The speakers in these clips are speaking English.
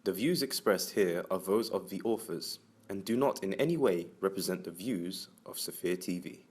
The views expressed here are those of the authors and do not in any way represent the views of Sophia TV.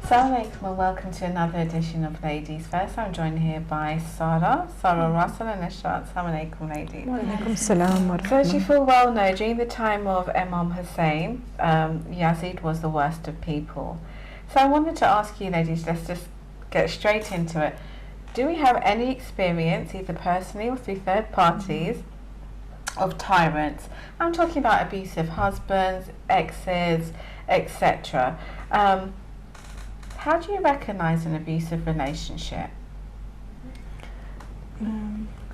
Assalamu alaikum and welcome to another edition of Ladies First. I'm joined here by Sarah Russell and Ishrat. Assalamu alaikum, ladies. Walaikum salam wa So as you full well know, during the time of Imam Hussein, Yazid was the worst of people. So I wanted to ask you, ladies, let's just get straight into it. Do we have any experience, either personally or through third parties, of tyrants? I'm talking about abusive husbands, exes, etc. How do you recognise an abusive relationship?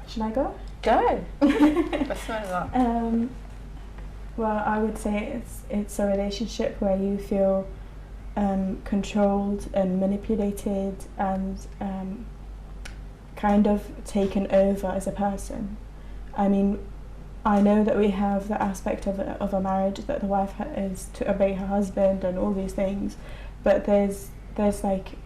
Should I go? Go. Let's know that. Well, I would say it's a relationship where you feel controlled and manipulated and kind of taken over as a person. I mean, I know that we have the aspect of a marriage that the wife is to obey her husband and all these things, but there's like,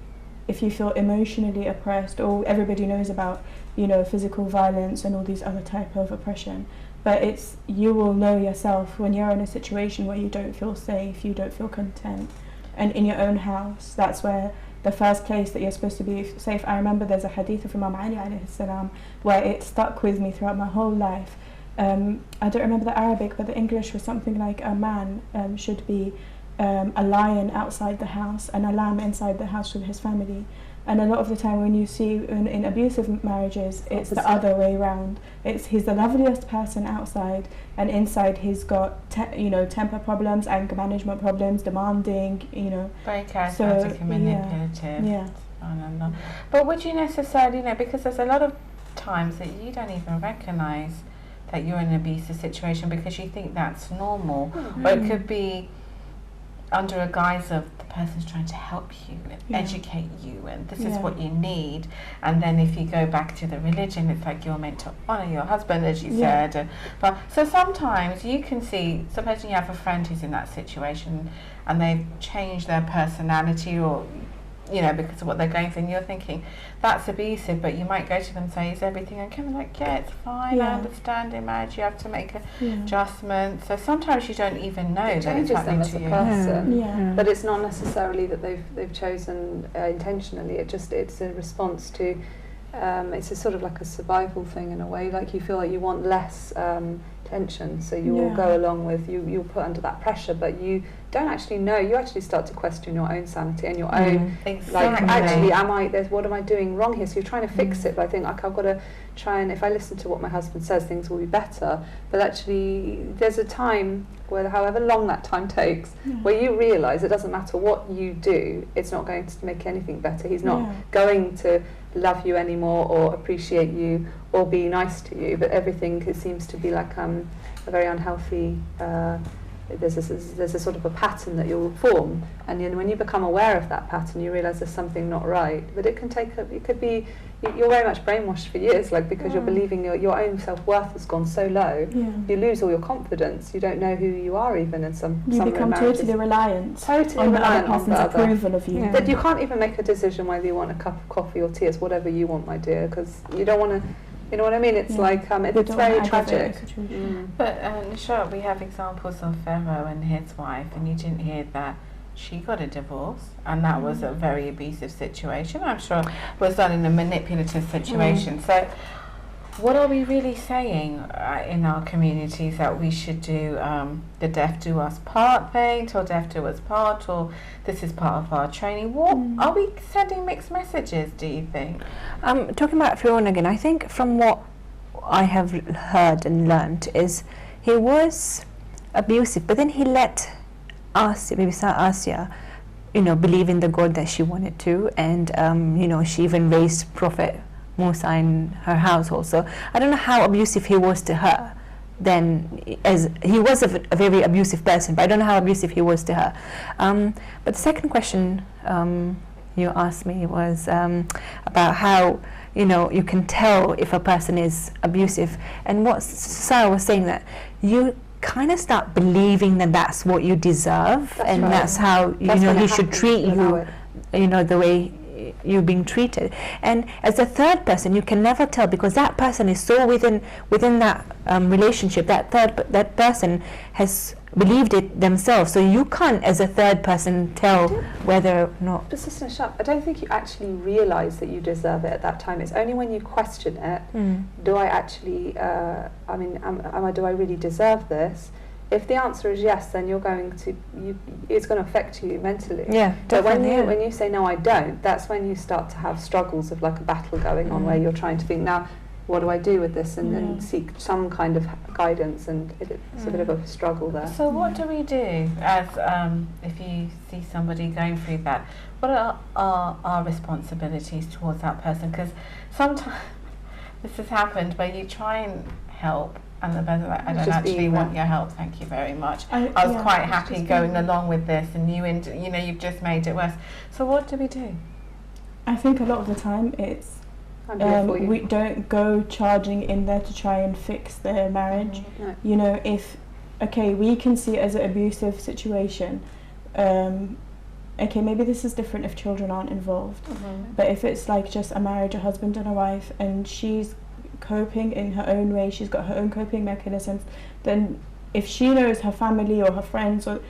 if you feel emotionally oppressed, or everybody knows about, physical violence and all these other type of oppression, but you will know yourself when you're in a situation where you don't feel safe, you don't feel content, and in your own house, that's where the first place that you're supposed to be safe. I remember there's a hadith of Imam Ali alayhi salam where it stuck with me throughout my whole life. I don't remember the Arabic, but the English was something like a man should be a lion outside the house and a lamb inside the house with his family. And a lot of the time when you see in abusive marriages, it's the other way around. He's the loveliest person outside, and inside he's got temper problems, anger management problems, demanding, Very charismatic and manipulative. Yeah. But would you necessarily know, because there's a lot of times that you don't even recognise that you're in an abusive situation because you think that's normal, or it could be under a guise of the person's trying to help you and educate you, and this is what you need. And then if you go back to the religion, it's like you're meant to honour your husband, as you said. But so sometimes you can see, supposing you have a friend who's in that situation and they've changed their personality, or because of what they're going through, and you're thinking that's abusive, but you might go to them and say, is everything okay? And they're like, yeah, it's fine, I understand. In marriage you have to make adjustments. So sometimes you don't even know that it's happening to you. Person, but it's not necessarily that they've chosen intentionally. It's a response to it's a sort of like a survival thing in a way. Like you feel like you want less tension, so you will go along with you'll put under that pressure, but you don't actually know. You actually start to question your own sanity and your own like, actually what am I doing wrong here? So you're trying to fix it, but I think like I've got to try, and if I listen to what my husband says, things will be better. But actually there's a time where, however long that time takes, where you realise it doesn't matter what you do, it's not going to make anything better. He's not going to love you anymore or appreciate you or be nice to you, but everything seems to be like a very unhealthy there's a sort of a pattern that you'll form, and when you become aware of that pattern, you realise there's something not right. But it could be you're very much brainwashed for years, like, because you're believing your own self-worth has gone so low, you lose all your confidence, you don't know who you are even in some become totally reliant on the other person's approval of you. That you can't even make a decision whether you want a cup of coffee or tea. It's whatever you want, my dear, because you don't want to. You know what I mean? It's like it's very tragic. But sure, we have examples of Pharaoh and his wife, and you didn't hear that she got a divorce, and that was a very abusive situation. I'm sure was done in a manipulative situation. So what are we really saying in our communities, that we should do the deaf do us part thing, till deaf do us part, or this is part of our training? What are we sending mixed messages, do you think? Talking about Fir'aun again, I think from what I have heard and learnt is he was abusive, but then he let Asya, believe in the God that she wanted to, and she even raised Prophet Musa in her household. So I don't know how abusive he was to her then, as he was a very abusive person, but I don't know how abusive he was to her. But the second question you asked me was about how you can tell if a person is abusive, and what Sarah was saying, that you kind of start believing that that's what you deserve, and that's how he should treat you, the way you're being treated. And as a third person, you can never tell, because that person is so within that relationship. That person has believed it themselves, so you can't, as a third person, tell whether or not. Persistent shock. I don't think you actually realise that you deserve it at that time. It's only when you question it. Do I actually? Do I really deserve this? If the answer is yes, then it's going to affect you mentally. Yeah, definitely. But when you say no, I don't, that's when you start to have struggles of like a battle going on, where you're trying to think, now, what do I do with this, and then seek some kind of guidance, and it's a bit of a struggle there. So what do we do as if you see somebody going through that? What are our responsibilities towards that person? Because sometimes this has happened where you try and help, and the person like, I don't actually want your help, thank you very much. I was quite happy going along with this, and you've just made it worse. So what do we do? I think a lot of the time it's we don't go charging in there to try and fix their marriage. No. We can see it as an abusive situation. Maybe this is different if children aren't involved. But if it's like just a marriage, a husband and a wife, and she's coping in her own way, she's got her own coping mechanisms, then if she knows her family or her friends are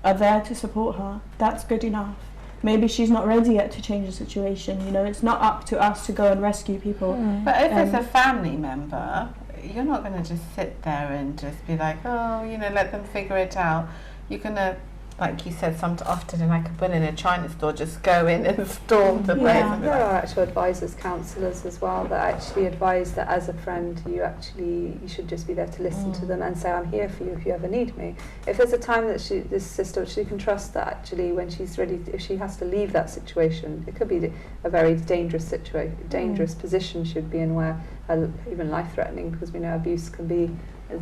there to support her, that's good enough. Maybe she's not ready yet to change the situation. It's not up to us to go and rescue people. But if it's a family member, you're not going to just sit there and just be like, let them figure it out. You're going to, like you said, often like a bull in a china store, just go in and storm the place. There are actual advisors, counsellors as well, that actually advise that as a friend you should just be there to listen to them and say, I'm here for you if you ever need me. If there's a time that this sister, she can trust that actually when she's ready, if she has to leave that situation, it could be a very dangerous position she'd be in, where even life-threatening, because we know abuse can be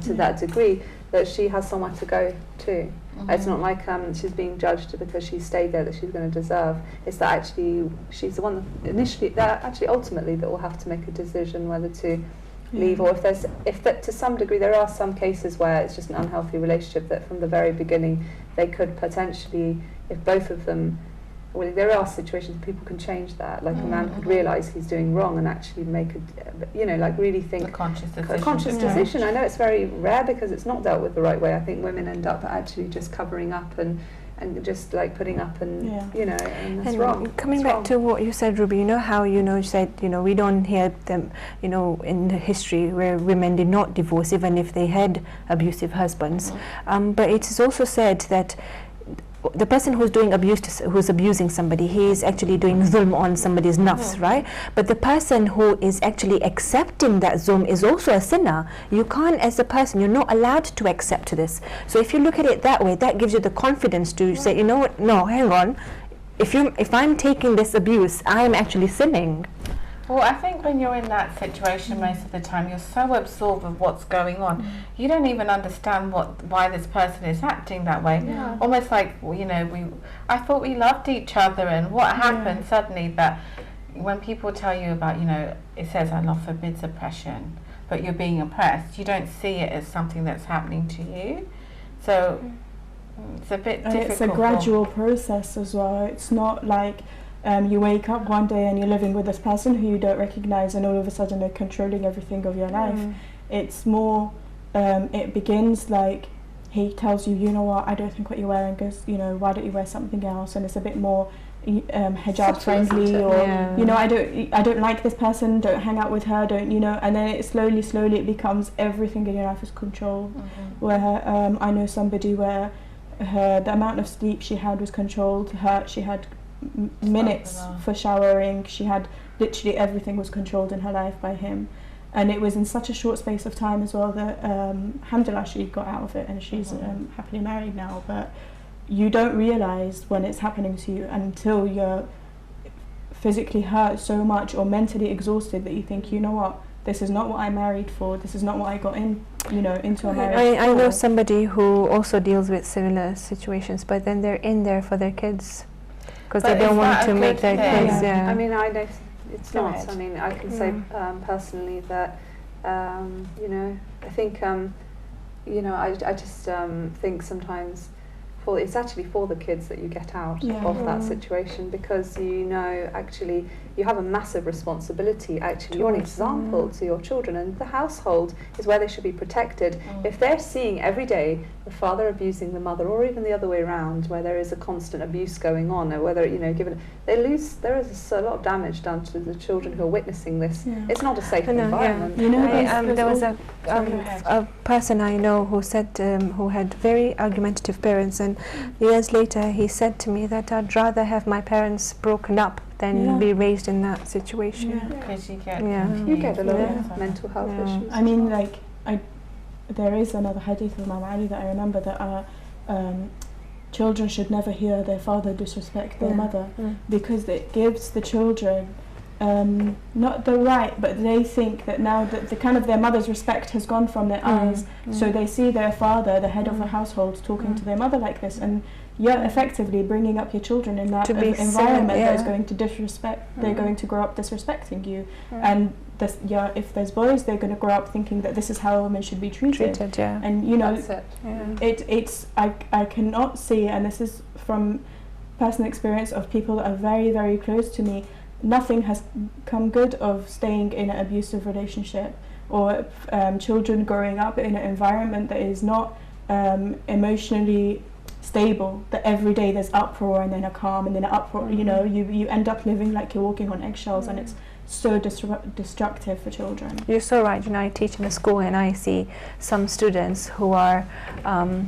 to that degree, that she has somewhere to go to. It's not like she's being judged because she stayed there that she's going to deserve. It's that actually she's the one ultimately that will have to make a decision whether to leave, or if to some degree there are some cases where it's just an unhealthy relationship that from the very beginning they could potentially, if both of them, well, there are situations people can change that, like a man could realise he's doing wrong and actually make really think a conscious decision. I know it's very rare because it's not dealt with the right way. I think women end up actually just covering up and just like putting up and and that's wrong. Coming back to what you said, Ruby, how you said we don't hear them in the history where women did not divorce even if they had abusive husbands, but it is also said that the person who's abusing somebody, he is actually doing zulm on somebody's nafs, right? But the person who is actually accepting that zulm is also a sinner. You can't, as a person, you're not allowed to accept this. So if you look at it that way, that gives you the confidence to say, you know what, no, hang on, if I'm taking this abuse, I'm actually sinning. Well, I think when you're in that situation most of the time, you're so absorbed with what's going on, you don't even understand why this person is acting that way. Yeah. Almost like, I thought we loved each other, and what happened suddenly that when people tell you about, it says Allah forbids oppression, but you're being oppressed, you don't see it as something that's happening to you. So it's a bit difficult. It's a gradual process as well. It's not like you wake up one day and you're living with this person who you don't recognise, and all of a sudden they're controlling everything of your life. It's more, it begins like he tells you, you know what, I don't think what you're wearing goes, why don't you wear something else? And it's a bit more hijab friendly, or I don't like this person, don't hang out with her, don't, and then it slowly it becomes everything in your life is control. Where I know somebody where the amount of sleep she had was controlled. She had minutes for showering. She had literally everything was controlled in her life by him, and it was in such a short space of time as well that alhamdulillah she got out of it, and she's happily married now. But you don't realise when it's happening to you until you're physically hurt so much or mentally exhausted that you think, you know what, this is not what I married for, this is not what I got into a marriage. I know somebody who also deals with similar situations, but then they're in there for their kids because they don't want to make their kids. I mean, I know it's not. I mean, I can say personally that I think you know, I just think sometimes it's actually for the kids that you get out of that situation, because you know, actually you have a massive responsibility. Actually, you're an example to your children, and the household is where they should be protected. If they're seeing every day the father abusing the mother, or even the other way around, where there is a constant abuse going on, or whether, you know, there is a lot of damage done to the children who are witnessing this. It's not a safe environment. You know, there was a person I know who said, who had very argumentative parents, and years later he said to me that I'd rather have my parents broken up than be raised in that situation. Because you get a lot of mental health issues. I mean, like, there is another hadith of Imam Ali that I remember, that children should never hear their father disrespect their mother, because it gives the children not the right, but they think that now that the kind of their mother's respect has gone from their eyes, so they see their father, the head of the household, talking to their mother like this, and you're effectively bringing up your children in that environment that is going to disrespect. They're going to grow up disrespecting you, and if there's boys, they're going to grow up thinking that this is how women should be treated. And you know, it's I cannot see, and this is from personal experience of people that are very, very close to me, nothing has come good of staying in an abusive relationship, or children growing up in an environment that is not emotionally stable, that every day there's uproar and then a calm and then an uproar. You know, you end up living like you're walking on eggshells, and it's so destructive for children. You're so right. You know, I teach in a school, and I see some students who are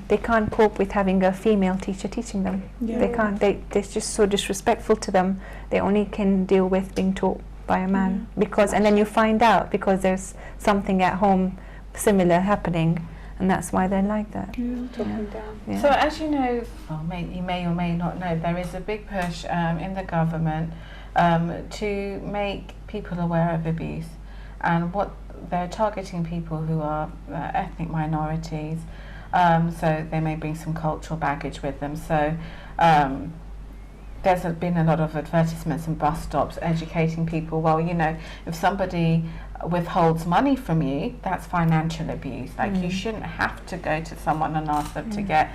they can't cope with having a female teacher teaching them. They can't. They're just so disrespectful to them. They only can deal with being taught by a man, because, and then you find out because there's something at home similar happening, and that's why they're like that. So as you know, you may or may not know, there is a big push in the government to make people aware of abuse, and what they're targeting people who are ethnic minorities, so they may bring some cultural baggage with them. So there's been a lot of advertisements and bus stops educating people, well, you know, if somebody withholds money from you, that's financial abuse. Like, you shouldn't have to go to someone and ask them to get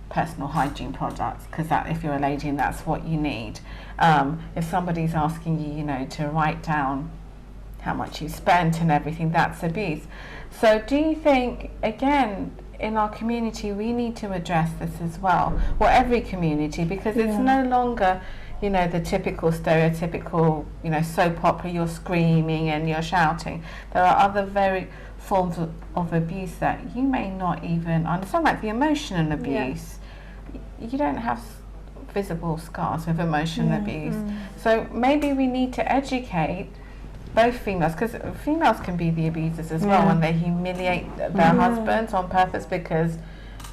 personal hygiene products, because that, if you're a lady and that's what you need. If somebody's asking you, you know, to write down how much you spent and everything, that's abuse. So do you think, again, in our community we need to address this as well, or every community, because it's no longer, you know, the typical stereotypical, you know, soap opera, you're screaming and you're shouting. There are other very forms of abuse that you may not even understand, like the emotional abuse. You don't have visible scars with emotional abuse. So maybe we need to educate both females, because females can be the abusers as well when they humiliate their husbands on purpose, because,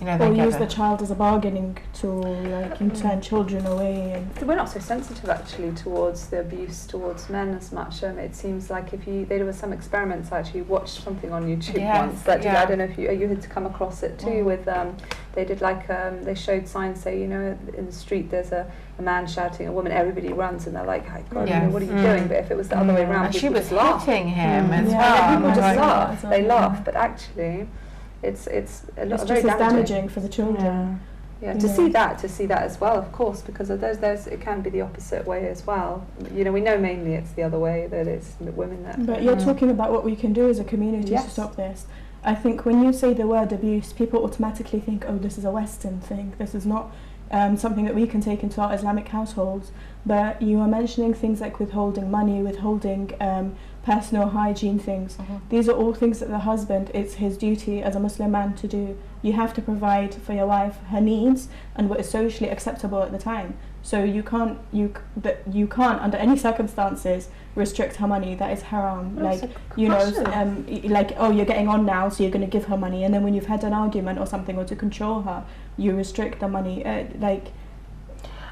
you know, they use the child as a bargaining tool, like, and turn children away. And we're not so sensitive actually towards the abuse towards men as much. It seems like there were some experiments. I actually watched something on YouTube once that I don't know if you had to come across it too. With they did like they showed signs, say, you know, in the street there's a man shouting at a woman, everybody runs, and they're like, "Hi, God, you know, what are you doing?" But if it was the other way around, and people she was just laugh. hitting him as well. People just laugh. They laugh, but actually, it's a lot very damaging for the children. To see that as well, of course, because of those it can be the opposite way as well. You know, we know mainly it's the other way, that it's women that. But you're talking about what we can do as a community to stop this. I think when you say the word abuse, people automatically think, oh, this is a Western thing. This is not something that we can take into our Islamic households. But you are mentioning things like withholding money, withholding personal hygiene things. These are all things that the husband, it's his duty as a Muslim man to do. You have to provide for your wife her needs and what is socially acceptable at the time. So you can't under any circumstances restrict her money. That is haram. Like, you know, like, oh, you're getting on now, so you're going to give her money, and then when you've had an argument or something, or to control her, you restrict the money. Like,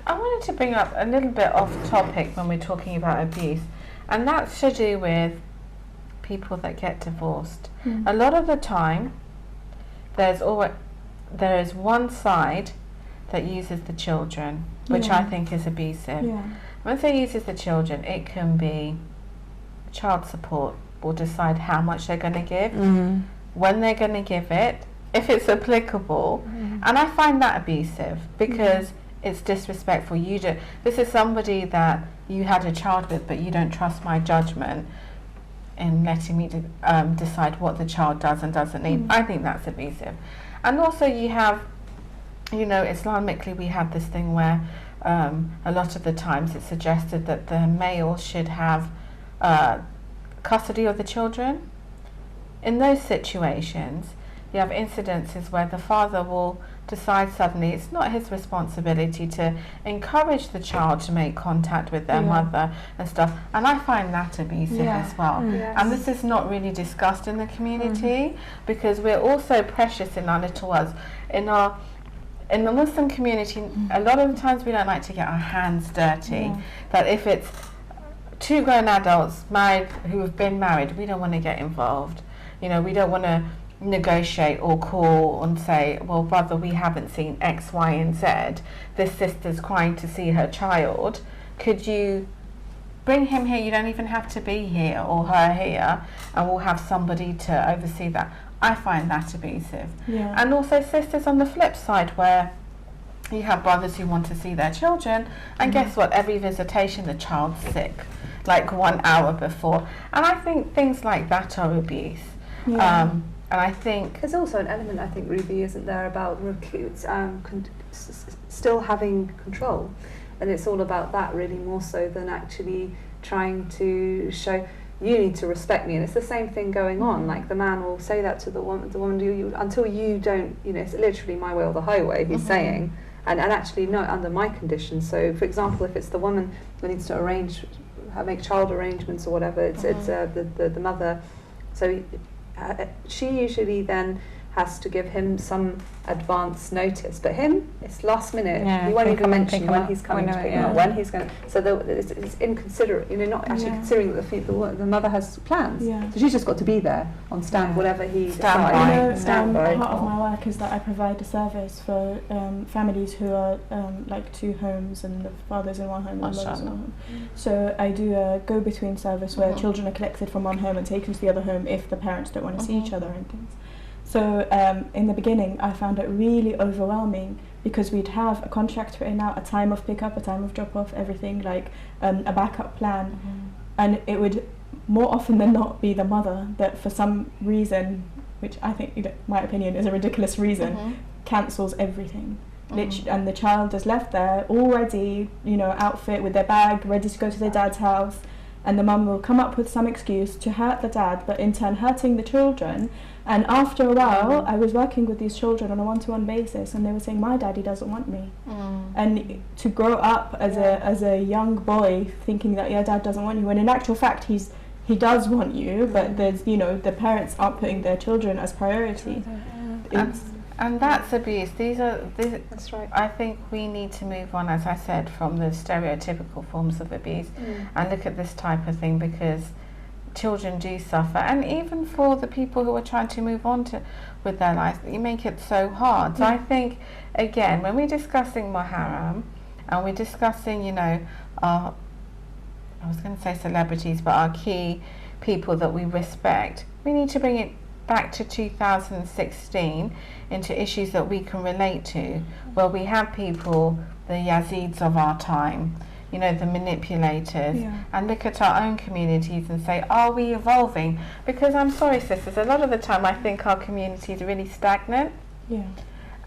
I wanted to bring up a little bit off topic when we're talking about abuse, and that's to do with people that get divorced. A lot of the time, there is one side that uses the children, which I think is abusive. Once they uses the children, it can be child support will decide how much they're going to give, when they're going to give it, if it's applicable. And I find that abusive because it's disrespectful. This is somebody that you had a child with, but you don't trust my judgment in letting me decide what the child does and doesn't need. I think that's abusive. And also you have, Islamically we have this thing where a lot of the times it's suggested that the male should have custody of the children. In those situations, you have incidences where the father will decide suddenly it's not his responsibility to encourage the child to make contact with their mother and stuff. And I find that abusive as well. Yes. And this is not really discussed in the community because we're all so precious in our little words. In the Muslim community, a lot of the times we don't like to get our hands dirty. That if it's two grown adults married who have been married, we don't want to get involved. We don't want to negotiate or call and say, well, brother, we haven't seen X, Y, and Z. This sister's crying to see her child. Could you bring him here? You don't even have to be here or her here, and we'll have somebody to oversee that. I find that abusive. And also sisters on the flip side, where you have brothers who want to see their children, and guess what? Every visitation, the child's sick, like 1 hour before. And I think things like that are abuse. And I think there's also an element, I think, Ruby, isn't there, about still having control, and it's all about that really more so than actually trying to show you need to respect me. And it's the same thing going on. Like the man will say that to the woman, you until you don't, it's literally my way or the highway. He's saying, and actually not under my conditions. So, for example, if it's the woman who needs to make child arrangements or whatever, it's the mother. So she usually then has to give him some advance notice, but him, it's last minute. He won't even mention when he's coming to pick him up, when he's going to. So it's inconsiderate, not actually considering that the mother has plans. So she's just got to be there on stand, whatever he decides. Part of my work is that I provide a service for families who are like two homes, and the father's in one home and the mother's in one home. So I do a go-between service where children are collected from one home and taken to the other home if the parents don't want to see each other and things. So in the beginning, I found it really overwhelming because we'd have a contract written out, a time of pickup, a time of drop-off, everything, like a backup plan. And it would more often than not be the mother that for some reason, which I think, my opinion, is a ridiculous reason, cancels everything. And the child is left there already, outfit with their bag, ready to go to their dad's house. And the mum will come up with some excuse to hurt the dad, but in turn hurting the children. And after a while, I was working with these children on a one-to-one basis, and they were saying, my daddy doesn't want me. And to grow up as a young boy thinking that your dad doesn't want you, when in actual fact he does want you, but there's the parents aren't putting their children as priority. And that's abuse. That's right. I think we need to move on, as I said, from the stereotypical forms of abuse and look at this type of thing, because children do suffer, and even for the people who are trying to move on with their lives, you make it so hard. So I think, again, when we're discussing Muharram and we're discussing, I was going to say celebrities, but our key people that we respect, we need to bring it back to 2016 into issues that we can relate to, where we have people, the Yazids of our time, the manipulators, and look at our own communities and say, are we evolving? Because I'm sorry, sisters, a lot of the time I think our communities are really stagnant.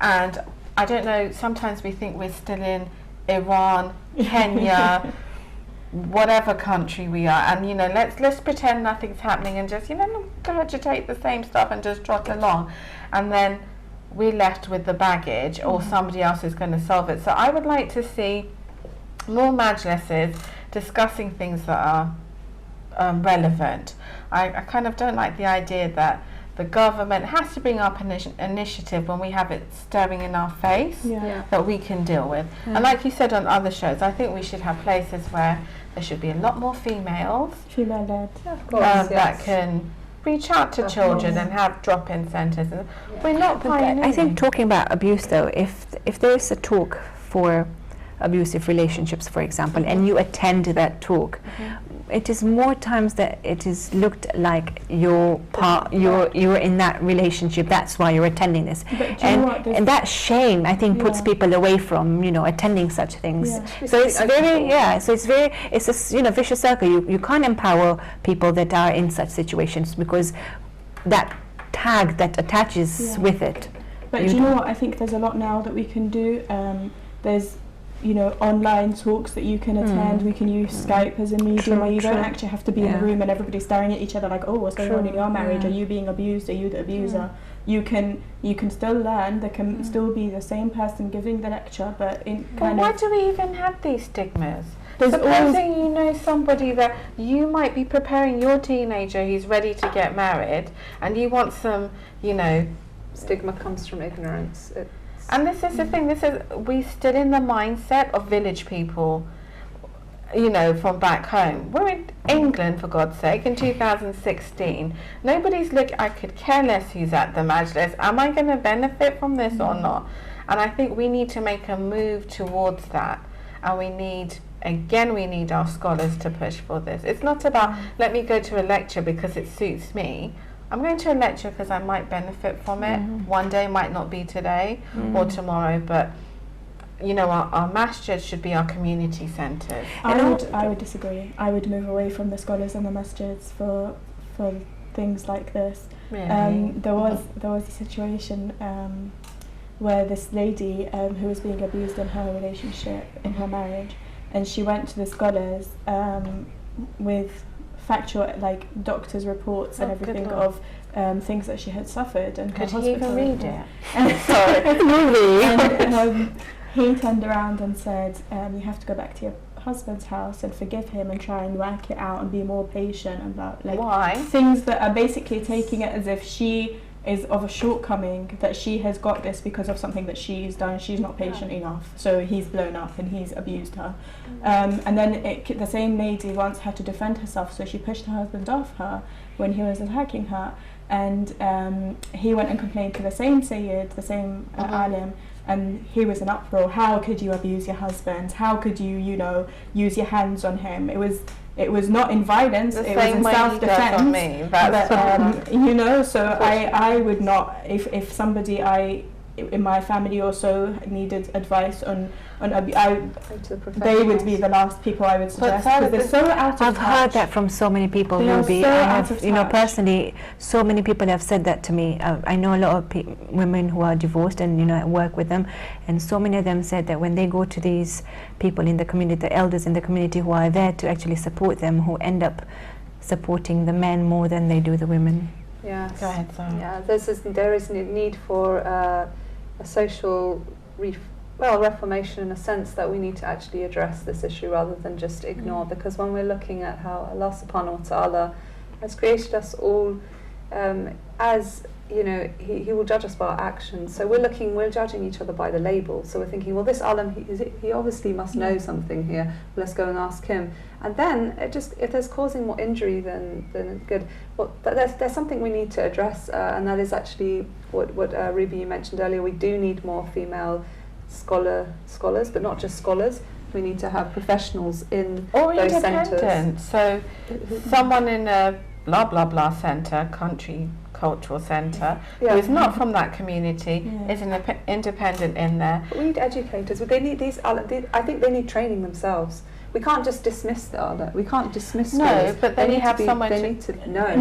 And I don't know, sometimes we think we're still in Iran, Kenya, whatever country we are, and let's pretend nothing's happening and just regurgitate the same stuff and just trot along, and then we're left with the baggage, or somebody else is going to solve it. So I would like to see more majlises discussing things that are relevant. I kind of don't like the idea that the government has to bring up an initiative when we have it staring in our face that we can deal with. And like you said on other shows, I think we should have places where there should be a lot more females that can reach out to children and have drop-in centres. We're not pioneering. I think talking about abuse, though, if there is a talk for abusive relationships, for example, and you attend that talk, it is more times that it is looked like you're in that relationship. That's why you're attending this, and that shame, I think, puts people away from attending such things. So it's a vicious circle. You can't empower people that are in such situations because that tag that attaches with it. But do you know what? I think there's a lot now that we can do. There's online talks that you can attend. We can use Skype as a medium where you don't actually have to be in the room and everybody's staring at each other like, oh, what's going on in your marriage? Are you being abused? Are you the abuser? You can still learn. There can still be the same person giving the lecture, but why do we even have these stigmas? Supposing you know somebody that you might be preparing your teenager who's ready to get married, and you want some, stigma comes from ignorance. And this is the thing, we're still in the mindset of village people, from back home. We're in England, for God's sake, in 2016. I could care less who's at the majlis. Am I going to benefit from this or not? And I think we need to make a move towards that. And we need our scholars to push for this. It's not about, let me go to a lecture because it suits me. I'm going to a lecture because I might benefit from it. One day might not be today or tomorrow, but our masjid should be our community centres. I would disagree. I would move away from the scholars and the masjids for things like this. Really? There was a situation where this lady who was being abused in her relationship, in her marriage, and she went to the scholars with factual, like doctors' reports and everything of things that she had suffered, and could he even read it? And he turned around and said, you have to go back to your husband's house and forgive him and try and work it out and be more patient about things that are basically taking it as if she is of a shortcoming, that she has got this because of something that she's done. She's not patient enough, so he's blown up and he's abused her. And then the same lady once had to defend herself, so she pushed her husband off her when he was attacking her, and he went and complained to the same Sayyid, the same alim, and he was in uproar. How could you abuse your husband? How could you, use your hands on him? It was not in violence, it was in self-defense. So I would not, if somebody in my family also needed advice on they would be the last people I would suggest, because they're so out of touch. I've heard that from so many people, Ruby. Personally, so many people have said that to me. I know a lot of women who are divorced, and I work with them, and so many of them said that when they go to these people in the community, the elders in the community who are there to actually support them, who end up supporting the men more than they do the women. Yes. Go ahead, Sarah. Yeah, there is a need for a social reformation, in a sense that we need to actually address this issue rather than just ignore, because when we're looking at how Allah subhanahu wa ta'ala has created us all, as he will judge us by our actions. So we're judging each other by the label. So we're thinking, well, this alim, he obviously must know something here. Let's go and ask him. And then if there's causing more injury than good, but there's something we need to address, and that is actually what Ruby, you mentioned earlier. We do need more female scholars, but not just scholars. We need to have professionals in those centres. So someone in a blah blah blah centre, country cultural centre, who is not from that community, is an independent in there. But we need educators. They need I think they need training themselves. We can't just dismiss we can't dismiss scholars. But then you have someone need to know.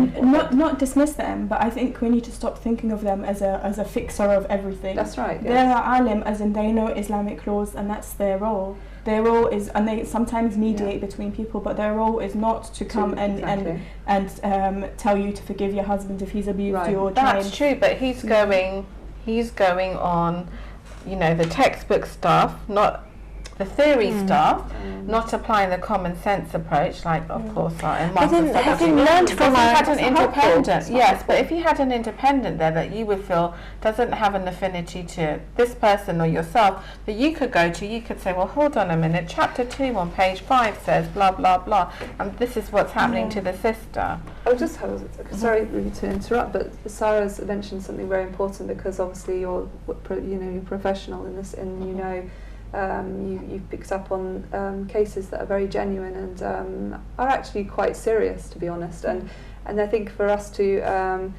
Not dismiss them, but I think we need to stop thinking of them as a fixer of everything. That's right. Yes. They are alim, as in they know Islamic laws, and that's their role. Their role is, and they sometimes mediate between people, but their role is not to come and tell you to forgive your husband if he's abused you or That's true, but he's going on, the textbook stuff, not the theory stuff, not applying the common sense approach, like of course having learned from an independent, but if you had an independent there that you would feel doesn't have an affinity to this person or yourself, that you could go to, you could say, well, hold on a minute, chapter 2 on page 5 says blah blah blah, and this is what's happening to the sister. Sorry to interrupt, but Sarah's mentioned something very important, because obviously you're professional in this, and you've picked up on cases that are very genuine and are actually quite serious, to be honest. And I think for us to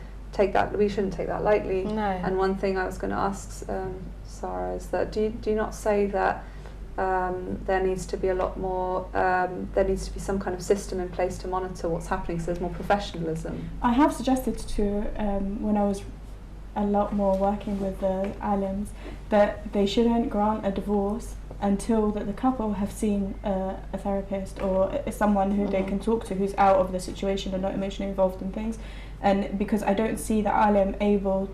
we shouldn't take that lightly. No. And one thing I was going to ask Sarah is that do you not say that there needs to be a lot more, there needs to be some kind of system in place to monitor what's happening, so there's more professionalism? I have suggested to, when I was a lot more working with the alims, that they shouldn't grant a divorce until that the couple have seen a therapist or someone who they can talk to who's out of the situation and not emotionally involved in things. And because I don't see the alim able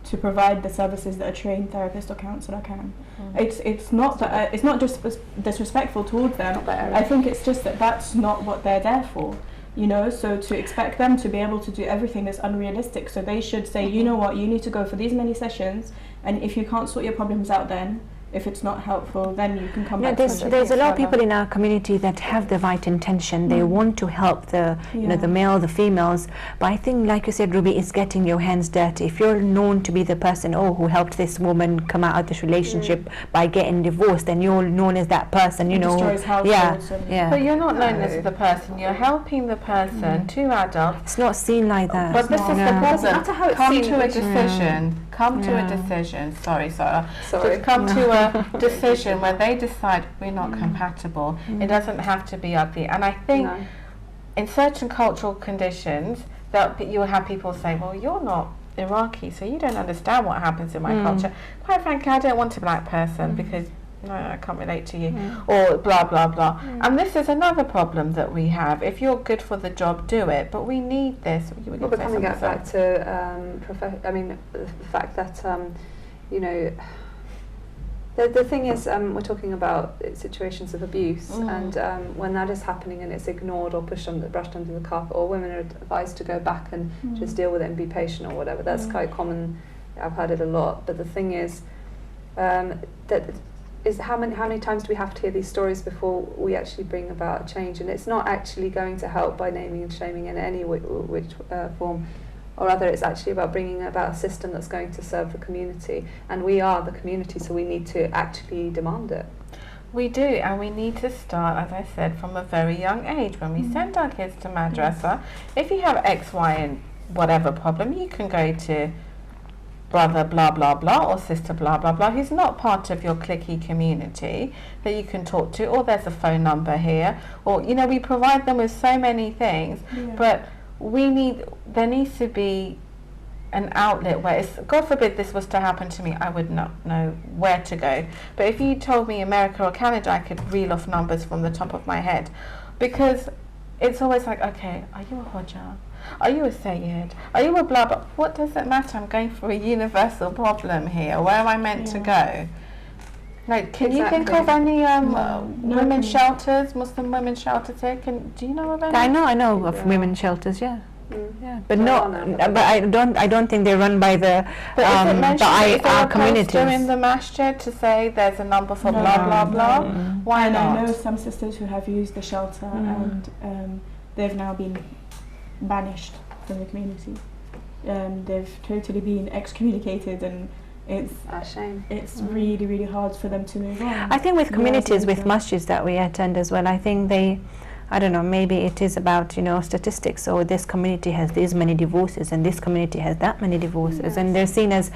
to provide the services that a trained therapist or counsellor can. It's not that it's not just disrespectful towards them. I think it's just that that's not what they're there for. You know, so to expect them to be able to do everything is unrealistic. So they should say, you know what, you need to go for these many sessions, and if you can't sort your problems out then, if it's not helpful, then you can come back. There's a lot of people in our community that have the right intention. They want to help the you know, the male, the females. But I think, like you said, Ruby, it's getting your hands dirty. If you're known to be the person who helped this woman come out of this relationship by getting divorced, then you're known as that person. You know, destroys households. But you're not known as the person. You're helping the person. Two adults. It's not seen like that. But this is the problem. Come to a decision. Come to a decision. Sorry, Sarah. Sorry. Come to a decision where they decide we're not compatible. It doesn't have to be ugly. And I think in certain cultural conditions that you will have people say, well, you're not Iraqi, so you don't understand what happens in my culture. Quite frankly, I don't want a black person because no, I can't relate to you, or blah blah blah. And this is another problem that we have. If you're good for the job, do it. But we need this. Well, but coming back to the fact that you know, the thing is, we're talking about situations of abuse, and when that is happening and it's ignored or brushed under the carpet, or women are advised to go back and just deal with it and be patient or whatever. That's quite common. I've heard it a lot. But the thing is, how many times do we have to hear these stories before we actually bring about change? And it's not actually going to help by naming and shaming in any which form or other. It's actually about bringing about a system that's going to serve the community, and we are the community, so we need to actually demand it. We do, and we need to start, as I said, from a very young age. When we send our kids to madrasa, if you have X, Y, and whatever problem, you can go to brother blah blah blah or sister blah blah blah who's not part of your cliquey community that you can talk to, or there's a phone number here, or you know, we provide them with so many things, but there needs to be an outlet where it's, God forbid this was to happen to me, I would not know where to go. But if you told me America or Canada, I could reel off numbers from the top of my head, because it's always like, okay, are you a Hodja? Are you a Sayyid? Are you a blah blah? What does it matter? I'm going for a universal problem here. Where am I meant to go? Like, can you think of any women's shelters, Muslim women's shelters here? Do you know of any? I know of women's shelters, but but I don't think they're run by the our communities. In the masjid to say there's a number for blah blah blah. Why not? I know some sisters who have used the shelter and they've now been banished from the community. They've totally been excommunicated, and it's a shame. It's really, really hard for them to move on. I think with communities, with masjids that we attend as well, I think I don't know, maybe it is about, you know, statistics. So this community has this many divorces and this community has that many divorces, and they're seen as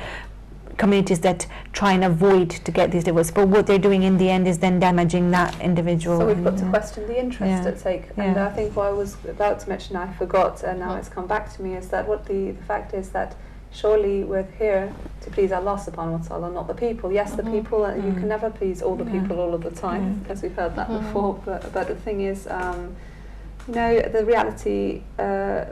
communities that try and avoid to get these divorces, but what they're doing in the end is then damaging that individual. So we've got to question the interest at stake. And I think what I was about to mention, I forgot, and now it's come back to me, is that what the fact is that surely we're here to please Allah subhanahu wa ta'ala, not the people. Yes, the people, you can never please all the people all of the time, as we've heard that before, but the thing is, you know, the reality,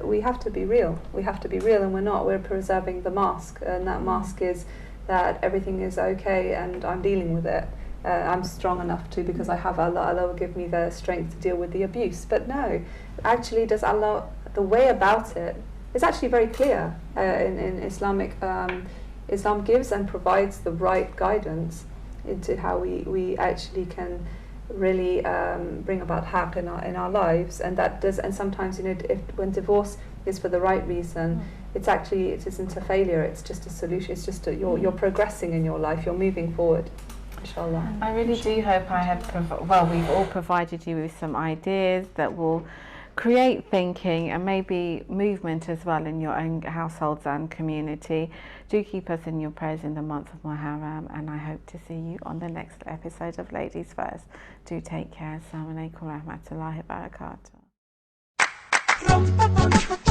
we have to be real. We have to be real, and we're not. We're preserving the mask, and that mask is that everything is okay and I'm dealing with it. I'm strong enough to, because I have Allah. Allah will give me the strength to deal with the abuse. But no, actually, does Allah, the way about it is actually very clear in Islamic. Islam gives and provides the right guidance into how we actually can really bring about haqq in our lives, and that does. And sometimes, you know, when divorce is for the right reason, it isn't a failure. It's just a solution. It's just you're progressing in your life. You're moving forward. inshallah. I really do hope I have, we've all provided you with some ideas that will create thinking and maybe movement as well in your own households and community. Do keep us in your prayers in the month of Muharram, and I hope to see you on the next episode of Ladies First. Do take care. Assalamu alaikum wa rahmatullahi wa barakatuh.